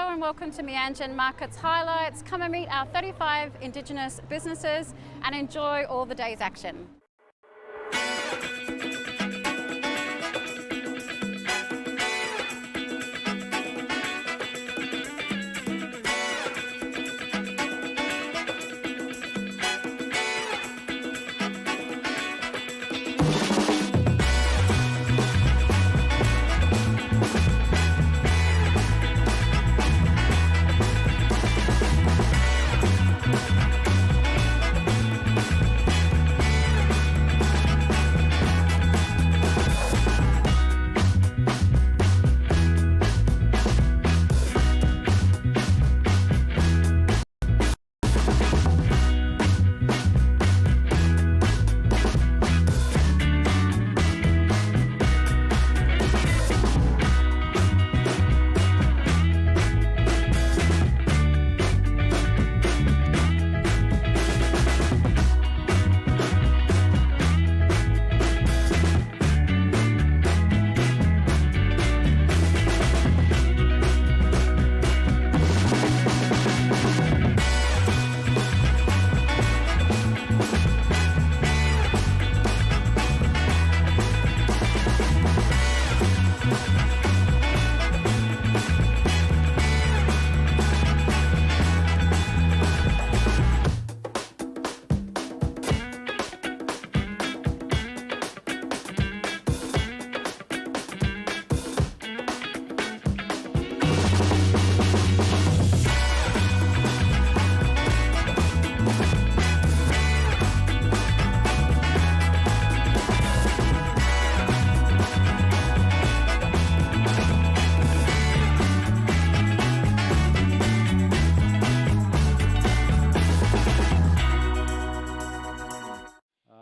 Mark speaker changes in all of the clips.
Speaker 1: Hello and welcome to Meeanjin Markets Highlights. Come and meet our 35 Indigenous businesses and enjoy all the day's action.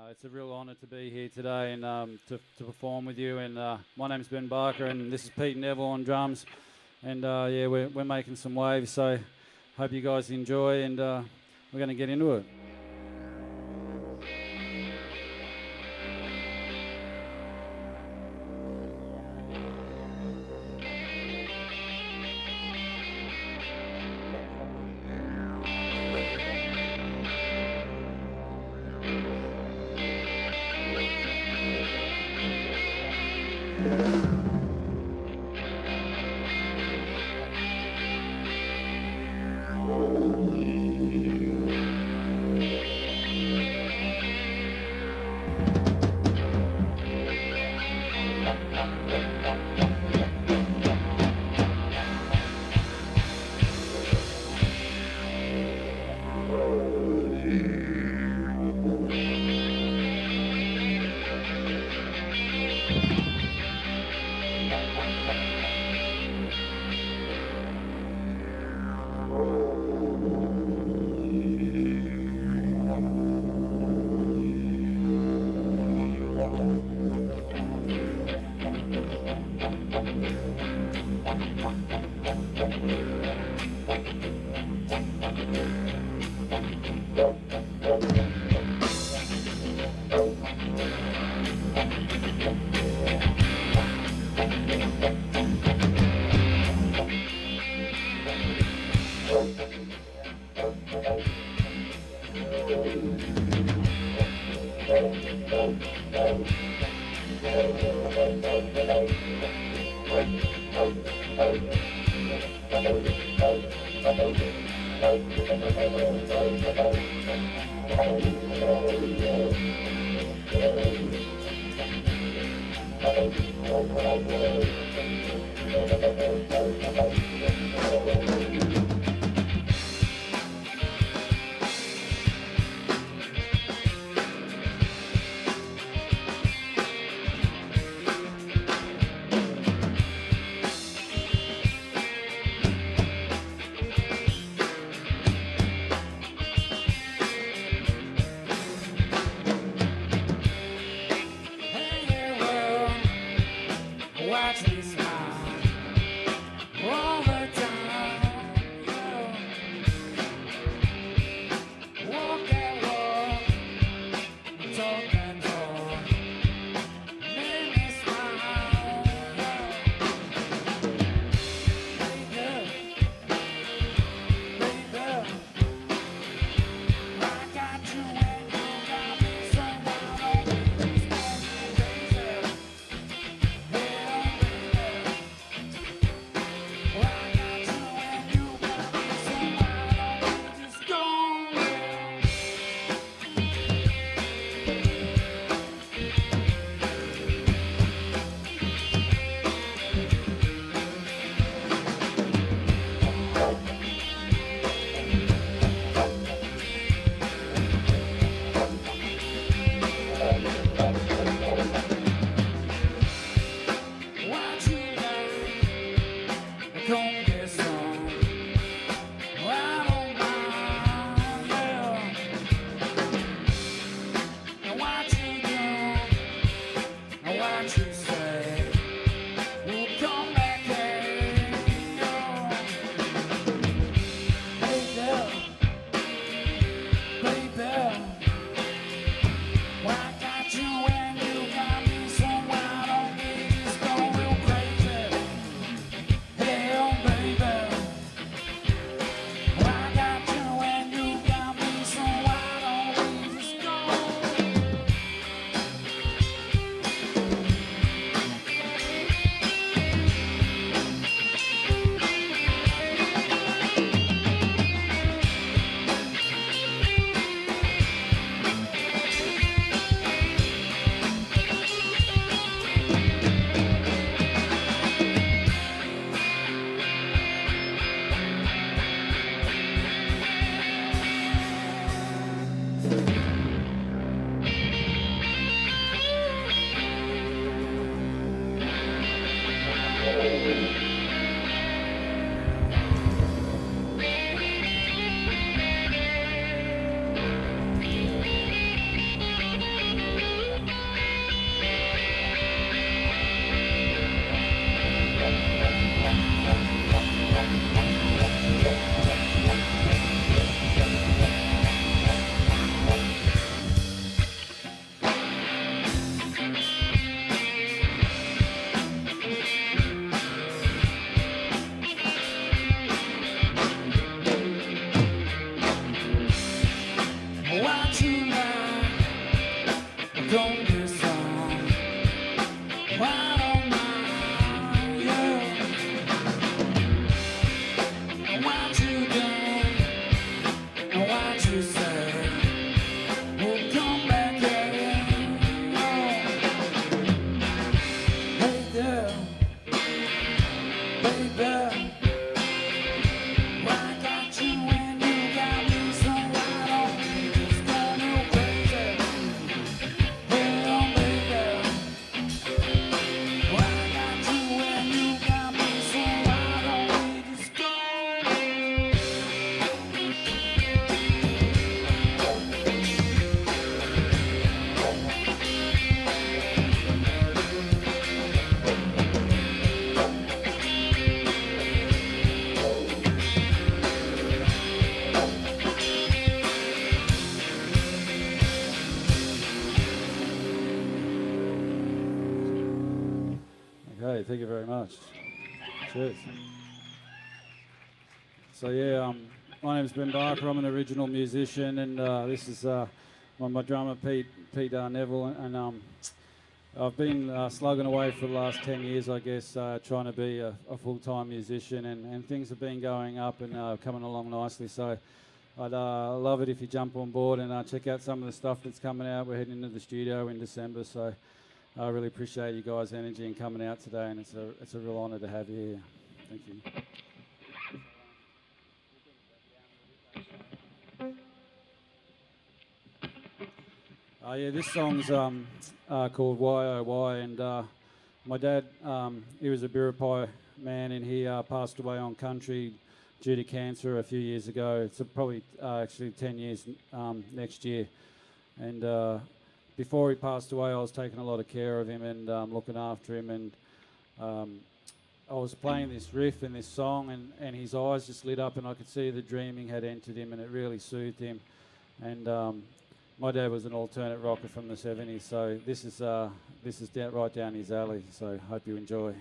Speaker 2: It's a real honour to be here today and to perform with you. And my name's Ben Barker, and this is Pete Neville on drums. And yeah, we're making some waves. So hope you guys enjoy, and we're going to get into it.
Speaker 3: Watch me smile all the time. Walk and walk, talk and talk, make me smile. Hey girl, What you like, don't get some. I don't mind you. And what you done, and what you say, will come back again. Oh, hey there, baby. Why got you when you got me so wide open? Just going crazy. Hey, oh, baby. Why got you when you got me so wide open? Just go.
Speaker 2: Okay, thank you very much. Cheers. So yeah, my name's Ben Barker. I'm an original musician, and this is my drummer Pete Neville, and I've been slugging away for the last 10 years, I guess, trying to be a full-time musician, and things have been going up and coming along nicely. So I'd love it if you jump on board and check out some of the stuff that's coming out. We're heading into the studio in December, so I really appreciate you guys' energy and coming out today, and it's a real honour to have you here. Thank you. Yeah, this song's called Why Oh Why, and my dad, he was a Biripi man, and he passed away on country due to cancer a few years ago. It's probably actually 10 years next year, and before he passed away, I was taking a lot of care of him and looking after him, and I was playing this riff in this song, and his eyes just lit up, and I could see the dreaming had entered him, and it really soothed him. And my dad was an alternate rocker from the 70s, so this is right down his alley, so hope you enjoy.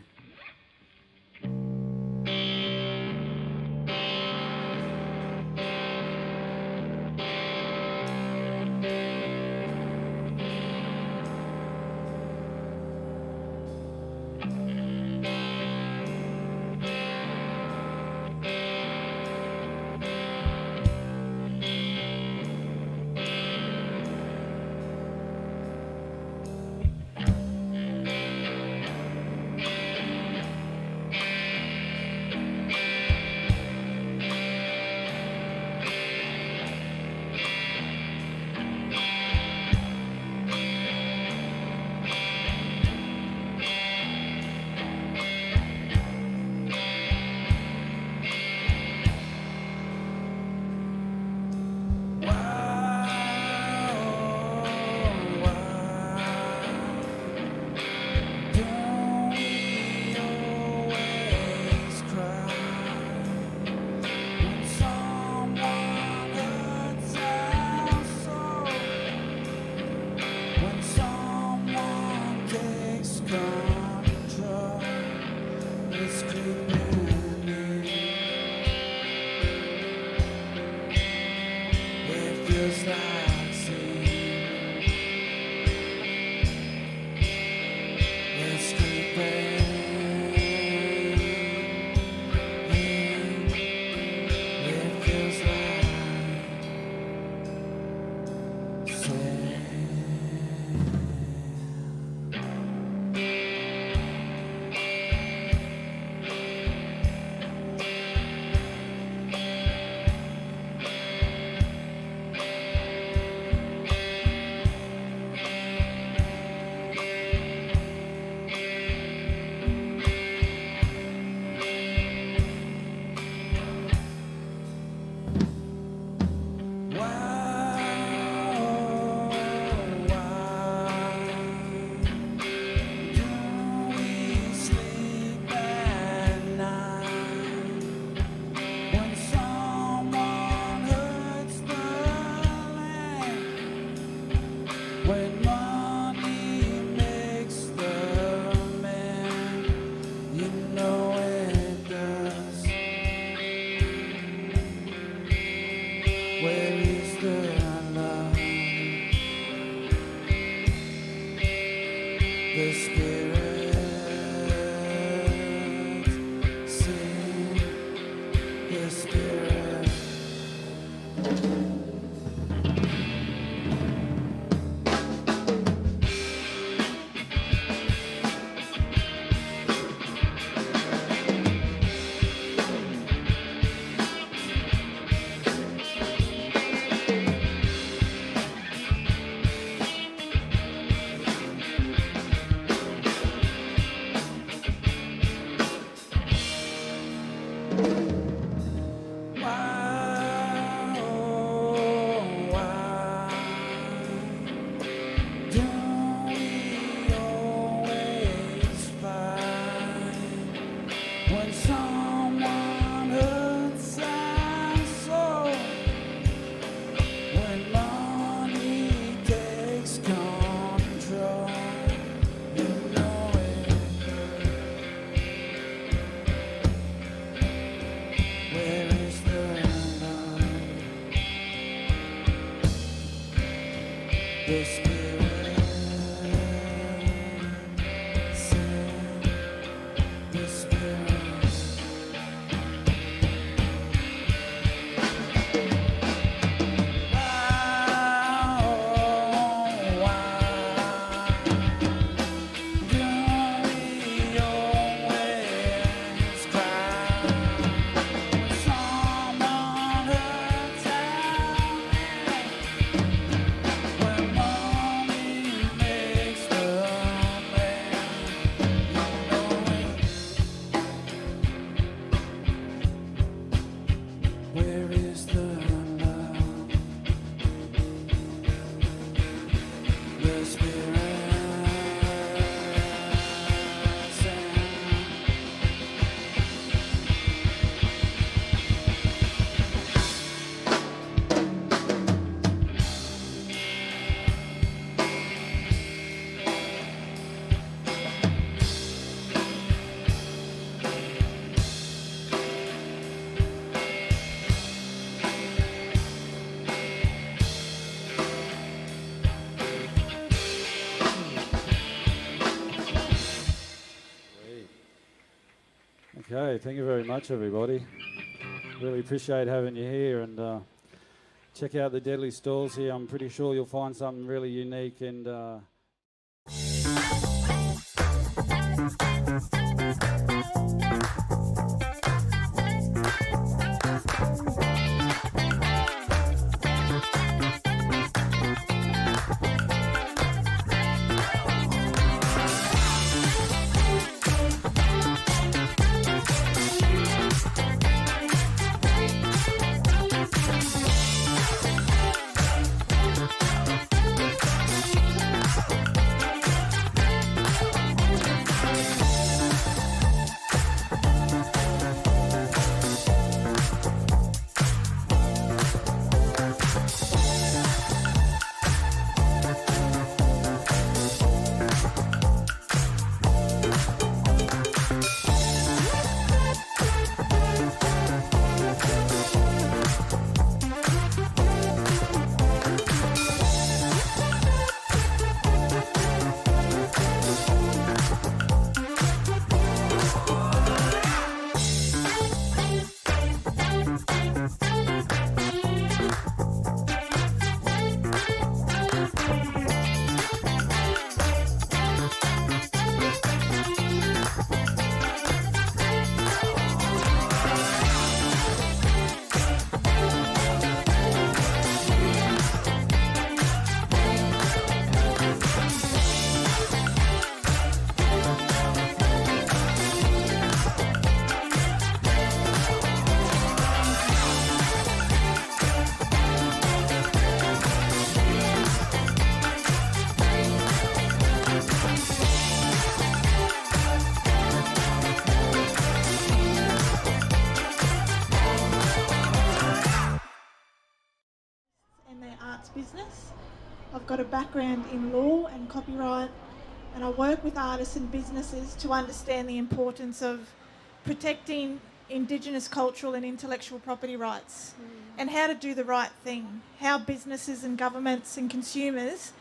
Speaker 3: the spirit, the spirit. Where is the love? The spirit sound.
Speaker 2: Okay, thank you very much, everybody. Really appreciate having you here, and check out the Deadly stalls here. I'm pretty sure you'll find something really unique and
Speaker 4: and their arts business. I've got a background in law and copyright, and I work with artists and businesses to understand the importance of protecting Indigenous cultural and intellectual property rights and how to do the right thing, how businesses and governments and consumers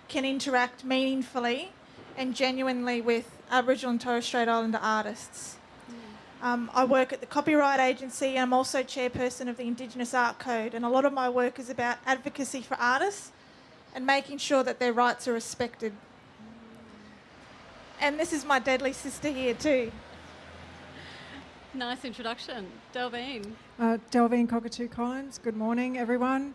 Speaker 4: can interact meaningfully and genuinely with Aboriginal and Torres Strait Islander artists. I work at the Copyright Agency, and I'm also chairperson of the Indigenous Art Code, and a lot of my work is about advocacy for artists and making sure that their rights are respected. And this is my deadly sister here too.
Speaker 1: Nice introduction. Delvine.
Speaker 5: Delvine Cockatoo Collins, good morning everyone.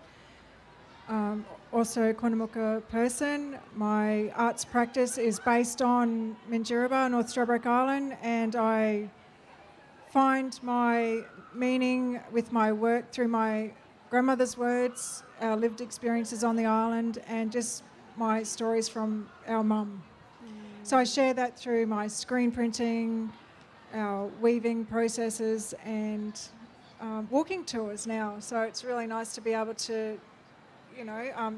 Speaker 5: Also a Quandamuka person. My arts practice is based on Minjerribah, North Stradbroke Island, and I find my meaning with my work through my grandmother's words, our lived experiences on the island, and just my stories from our mum. So I share that through my screen printing, our weaving processes, and walking tours now. So it's really nice to be able to,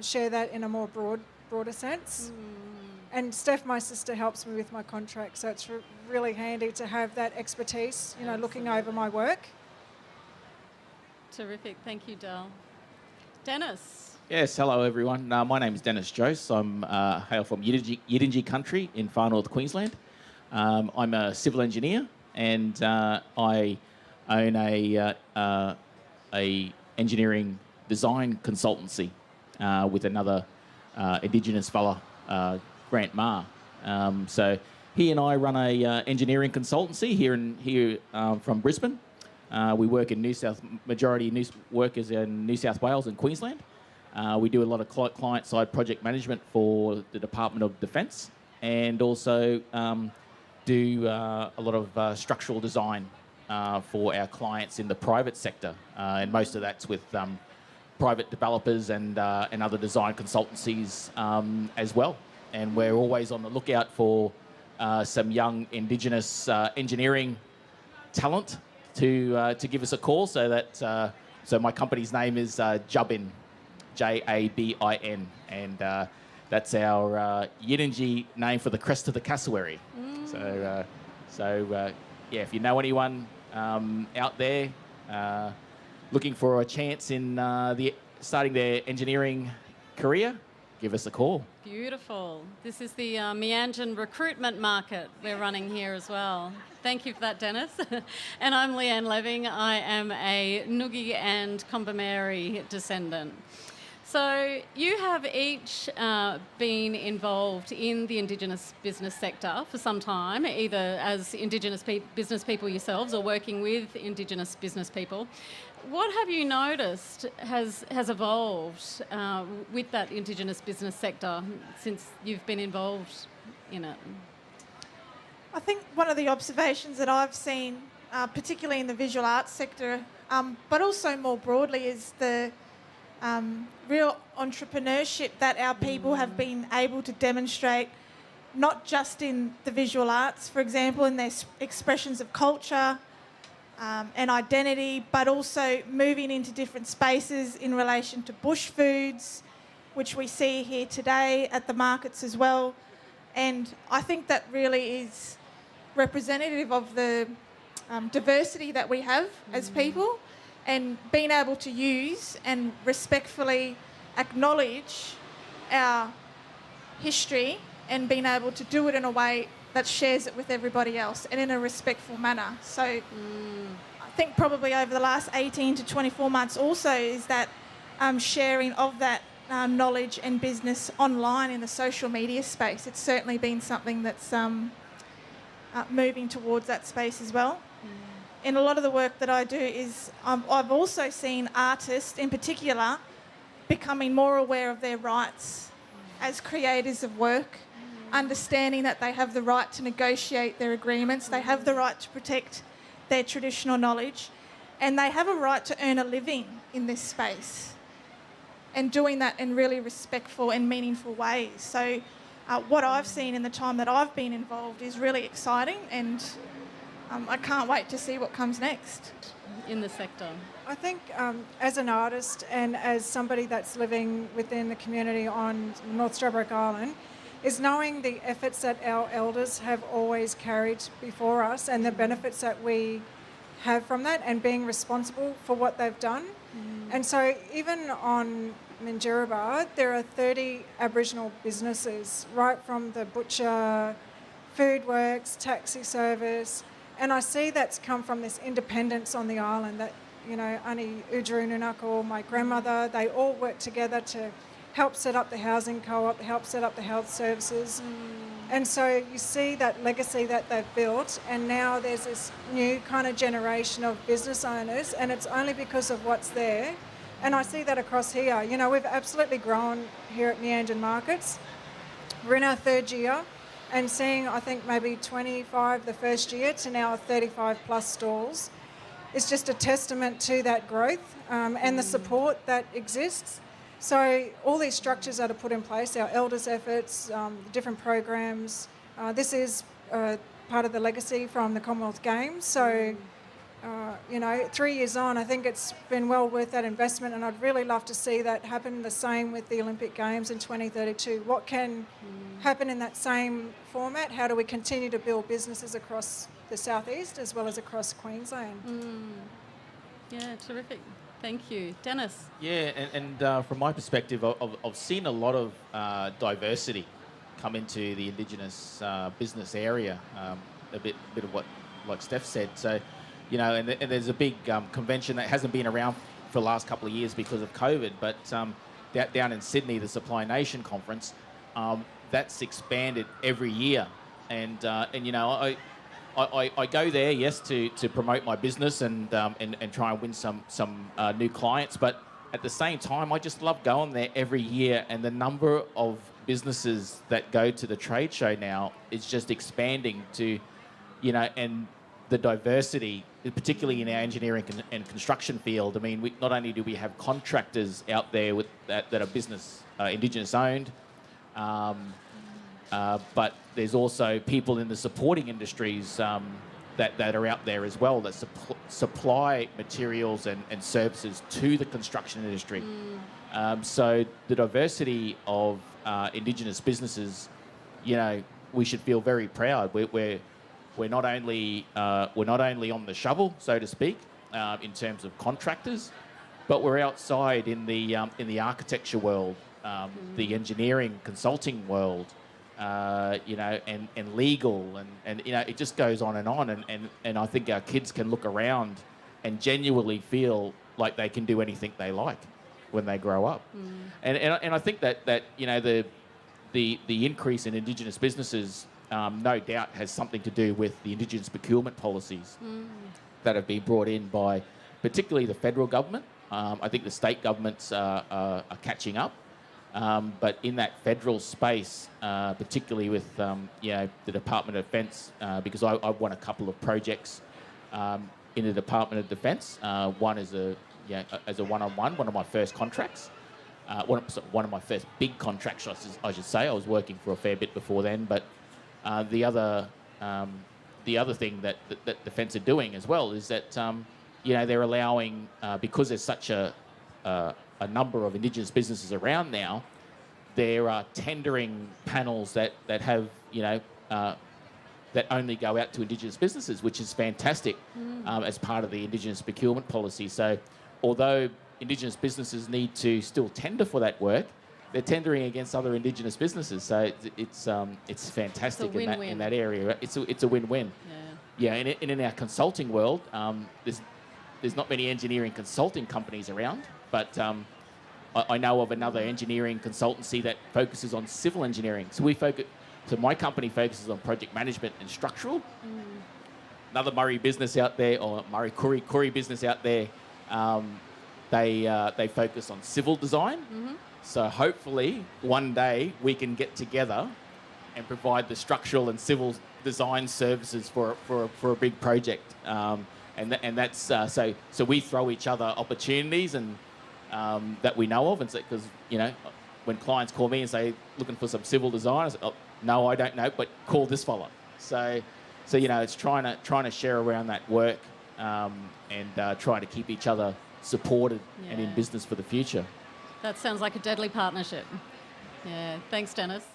Speaker 5: share that in a more broader sense. And Steph, my sister, helps me with my contract, so it's really handy to have that expertise, looking over my work.
Speaker 1: Terrific. Thank you, Del. Dennis.
Speaker 6: Yes, hello everyone. My name is Dennis Jose. I'm hail from Meeanjin country in far north Queensland. I'm a civil engineer and I own a engineering design consultancy with another Indigenous fella, Grant Ma. So he and I run a engineering consultancy here from Brisbane. We work in work is in New South Wales and Queensland. We do a lot of client-side project management for the Department of Defence, and also do a lot of structural design for our clients in the private sector, and most of that's with private developers and other design consultancies as well. And we're always on the lookout for some young Indigenous engineering talent to give us a call. So my company's name is Jabin, Jabin, and that's our Yidinji name for the crest of the cassowary. So yeah, if you know anyone out there looking for a chance in starting their engineering career, give us a call.
Speaker 1: Beautiful. This is the Meeanjin recruitment market we're running here as well. Thank you for that, Dennis. And I'm Leanne Leving. I am a Ngugi and Kombumerri descendant. So you have each been involved in the Indigenous business sector for some time, either as Indigenous business people yourselves or working with Indigenous business people. What have you noticed has evolved with that Indigenous business sector since you've been involved in it?
Speaker 4: I think one of the observations that I've seen, particularly in the visual arts sector, but also more broadly, is the real entrepreneurship that our people have been able to demonstrate, not just in the visual arts, for example, in their expressions of culture and identity, but also moving into different spaces in relation to bush foods, which we see here today at the markets as well. And I think that really is representative of the diversity that we have as people, and being able to use and respectfully acknowledge our history and being able to do it in a way that shares it with everybody else and in a respectful manner. So I think probably over the last 18 to 24 months also is that sharing of that knowledge and business online in the social media space. It's certainly been something that's moving towards that space as well. In a lot of the work that I do is I've also seen artists in particular becoming more aware of their rights as creators of work, understanding that they have the right to negotiate their agreements, they have the right to protect their traditional knowledge, and they have a right to earn a living in this space, and doing that in really respectful and meaningful ways. So what I've seen in the time that I've been involved is really exciting, and I can't wait to see what comes next.
Speaker 1: In the sector?
Speaker 5: I think as an artist and as somebody that's living within the community on North Stradbroke Island, is knowing the efforts that our elders have always carried before us and the benefits that we have from that, and being responsible for what they've done. And so even on Minjerribah, there are 30 Aboriginal businesses, right from the butcher, food works, taxi service, and I see that's come from this independence on the island that, you know, Ani Udrununakul, my grandmother, they all worked together to help set up the housing co-op, help set up the health services. And so you see that legacy that they've built, and now there's this new kind of generation of business owners, and it's only because of what's there. And I see that across here. You know, we've absolutely grown here at Meeanjin Markets. We're in our third year, and seeing, I think, maybe 25 the first year to now 35 plus stalls is just a testament to that growth and the support that exists. So all these structures that are put in place, our elders' efforts, different programs, this is part of the legacy from the Commonwealth Games. So, you know, 3 years on, I think it's been well worth that investment, and I'd really love to see that happen the same with the Olympic Games in 2032. What can happen in that same format? How do we continue to build businesses across the southeast as well as across Queensland?
Speaker 1: Yeah, terrific. Thank you. Dennis?
Speaker 6: Yeah, and from my perspective, I've seen a lot of diversity come into the Indigenous business area. A bit of what, like Steph said. So, you know, and there's a big convention that hasn't been around for the last couple of years because of COVID, but down in Sydney, the Supply Nation Conference, that's expanded every year. And you know, I go there, yes, to promote my business and try and win some new clients. But at the same time, I just love going there every year. And the number of businesses that go to the trade show now is just expanding to, you know, and the diversity, particularly in our engineering and construction field. I mean, not only do we have contractors out there with that are business Indigenous owned, but there's also people in the supporting industries that are out there as well that supply materials and services to the construction industry. So the diversity of Indigenous businesses, you know, we should feel very proud. We're not only on the shovel, so to speak, in terms of contractors, but we're outside in the architecture world, the engineering consulting world, you know, and legal, and you know, it just goes on, and I think our kids can look around and genuinely feel like they can do anything they like when they grow up, and I think that you know, the increase in Indigenous businesses, no doubt has something to do with the Indigenous procurement policies that have been brought in by particularly the federal government. I think the state governments are catching up. But in that federal space, particularly with you know, the Department of Defence, because I've won a couple of projects in the Department of Defence. One is as a one-on-one, one of my first contracts. One of my first big contracts, I should say. I was working for a fair bit before then, but the other thing that Defence are doing as well is that you know, they're allowing, because there's such a number of Indigenous businesses around now, there are tendering panels that have, you know, that only go out to Indigenous businesses, which is fantastic as part of the Indigenous procurement policy. So although Indigenous businesses need to still tender for that work, they're tendering against other Indigenous businesses. So it's fantastic in that area. It's a win-win. Yeah, and in our consulting world, there's not many engineering consulting companies around, but I know of another engineering consultancy that focuses on civil engineering. So my company focuses on project management and structural. Another Murray business out there, or Murray Curry business out there, they focus on civil design. So hopefully one day we can get together and provide the structural and civil design services for a big project. And that's so we throw each other opportunities and that we know of, and because you know, when clients call me and say looking for some civil design, I say, oh, no, I don't know, but call this fella. So you know, it's trying to share around that work and try to keep each other supported and in business for the future.
Speaker 1: That sounds like a deadly partnership. Yeah, thanks, Dennis.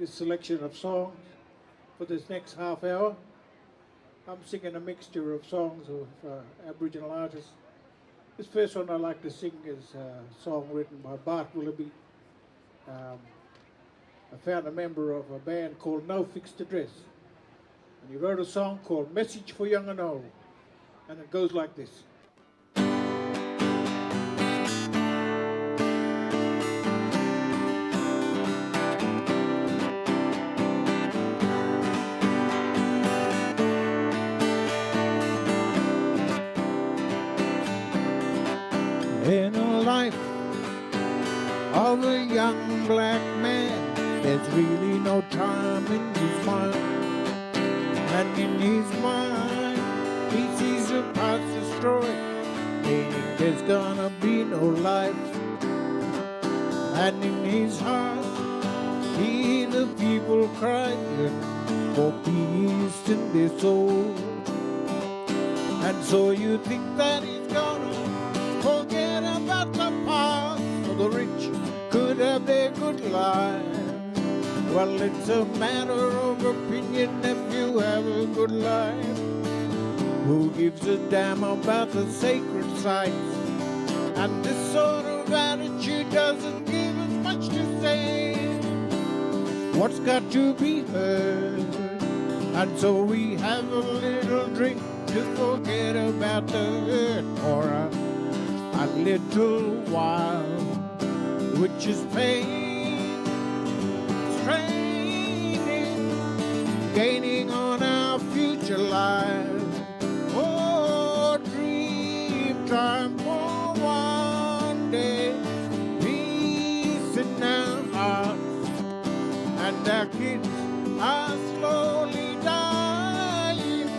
Speaker 7: this selection of songs for this next half hour. I'm singing a mixture of songs of Aboriginal artists. This first one I like to sing is a song written by Bart Willoughby. I found a member of a band called No Fixed Address, and he wrote a song called Message for Young and Old, and it goes like this. In a life of a young black man, there's really no time in his mind. And in his mind, he sees the past destroyed, meaning there's gonna be no life. And in his heart, he hears the people crying for peace in their soul. And so you think that he's gonna forget about the past, so the rich could have their good life. Well, it's a matter of opinion if you have a good life. Who gives a damn about the sacred sites? And this sort of attitude doesn't give us much to say. What's got to be heard? And so we have a little drink to forget about the hurt for a little while, which is pain, straining, gaining on our future lives. Oh, dream time for one day, peace in our hearts, and our kids are slowly dying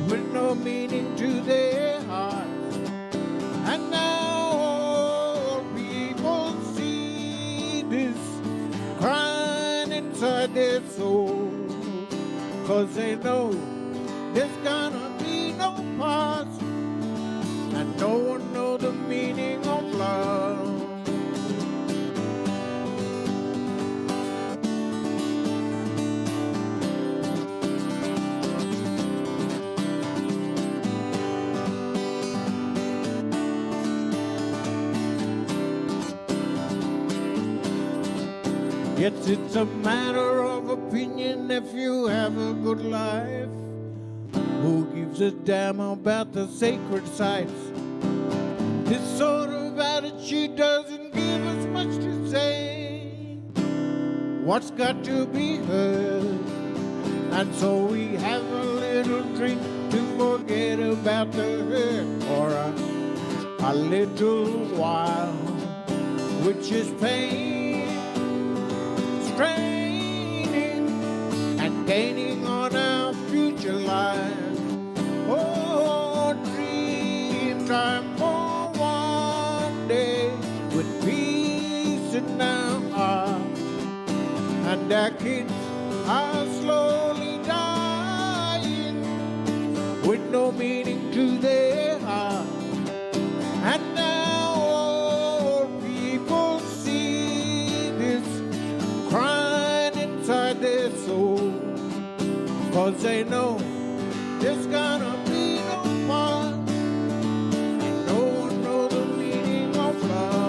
Speaker 7: with no meaning to their hearts. And now all people see this crying inside their soul, 'cause they know there's gonna be no past, and no one knows the meaning of love. Yes, it's a matter of opinion if you have a good life. Who gives a damn about the sacred sites? This sort of attitude doesn't give us much to say. What's got to be heard? And so we have a little drink to forget about the hurt for a little while, which is pain, straining and gaining on our future lives. Oh, dream time for one day with peace in our hearts, and our kids are slowly dying with no meaning to their hearts. And now all people see this crying inside their soul, 'cause they know there's gonna be no past, and no one knows the meaning of love.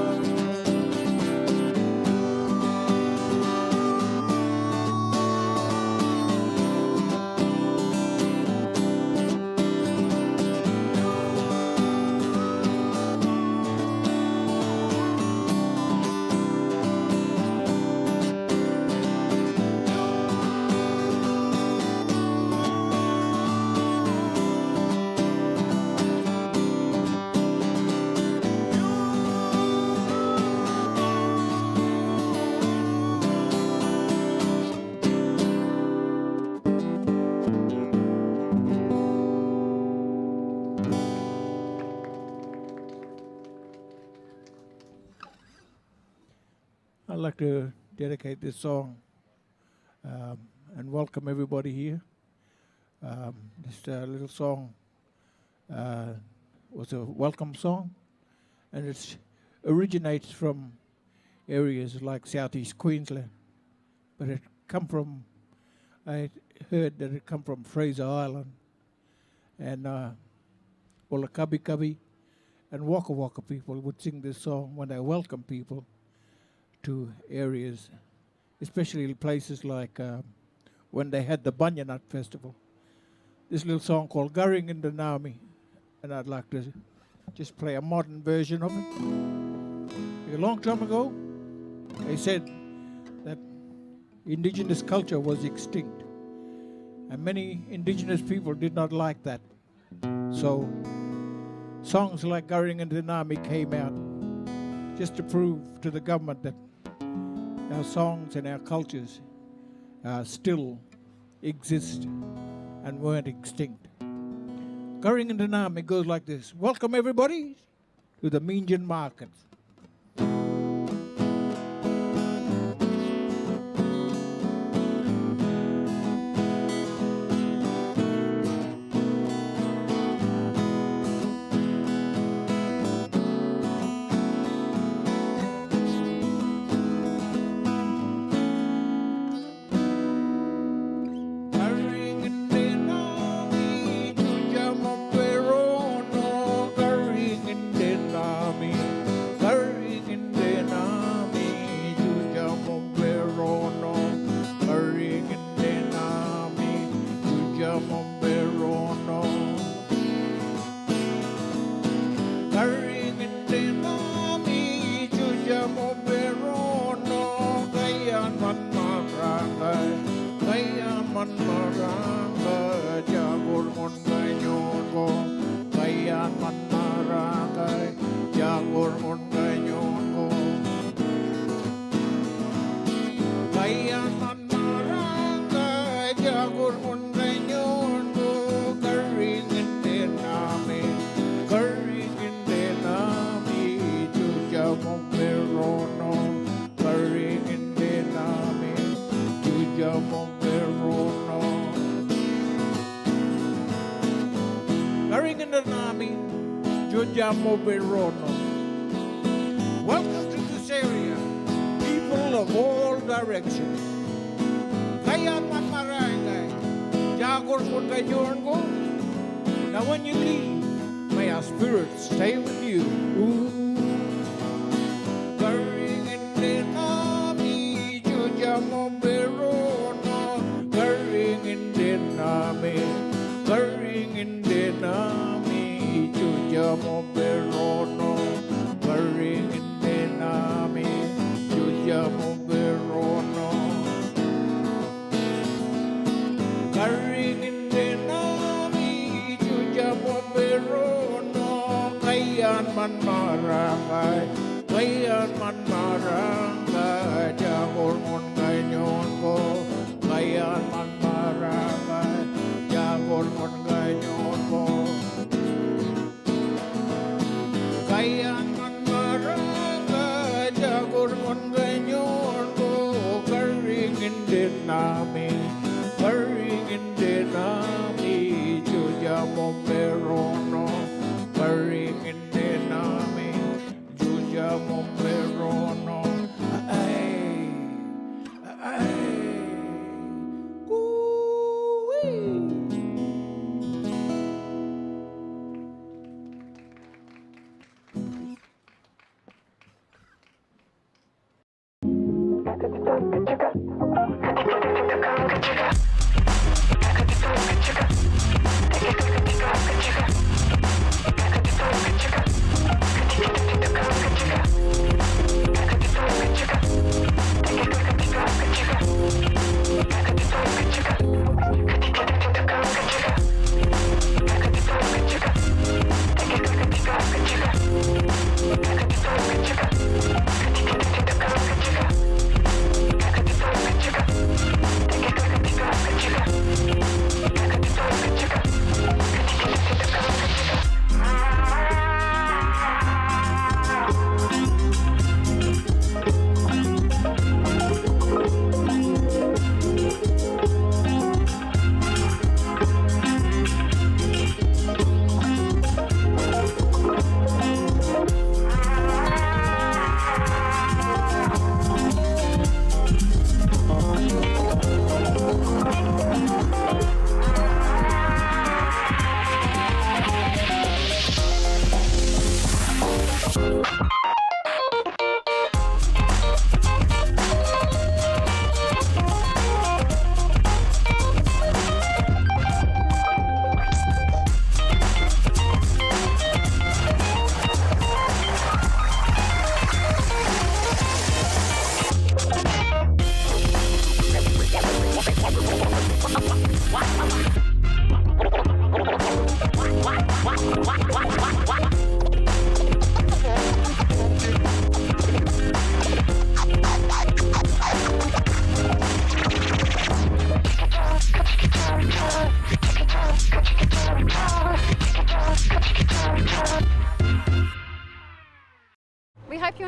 Speaker 7: I'd like to dedicate this song and welcome everybody here. This little song was a welcome song, and it originates from areas like southeast Queensland, but it I heard that it come from Fraser Island, and all the Cubby Cubby and Waka Waka people would sing this song when they welcome people to areas, especially places like when they had the Bunya Nut Festival. This little song called Gurring in the Nami, and I'd like to just play a modern version of it. A long time ago, they said that indigenous culture was extinct, and many indigenous people did not like that. So songs like Gurring in the Nami came out just to prove to the government that our songs and our cultures still exist and weren't extinct. Gurring in the Nami goes like this. Welcome everybody to the Meeanjin market. Welcome to this area, people of all directions. Now when you leave, may our spirits stay with you. Gurring in the Nami, Jujamo Berono, Gurring in the Nami, Gurring in the Nami, Jujamo Berono, Gurring in the Nami, Jujamo Berono, Gurring in the Nami, Jujamo Berono, Kayan man marangay, Kayan man marangay, Jagor mon ganyon ko, Kayan man marangay, Jagor mon ganyon ko. Kayan man marangay, Jagor mon ganyon ko, Gurring in the Nami, Gurring in the Nami, Jujamo Berono, Gurring in the Nami, Jujamo Berono. Ay, ay, ooh-wee.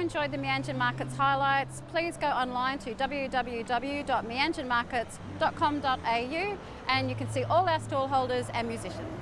Speaker 8: enjoyed the Meeanjin Markets highlights, please go online to www.meanjinmarkets.com.au and you can see all our stallholders and musicians.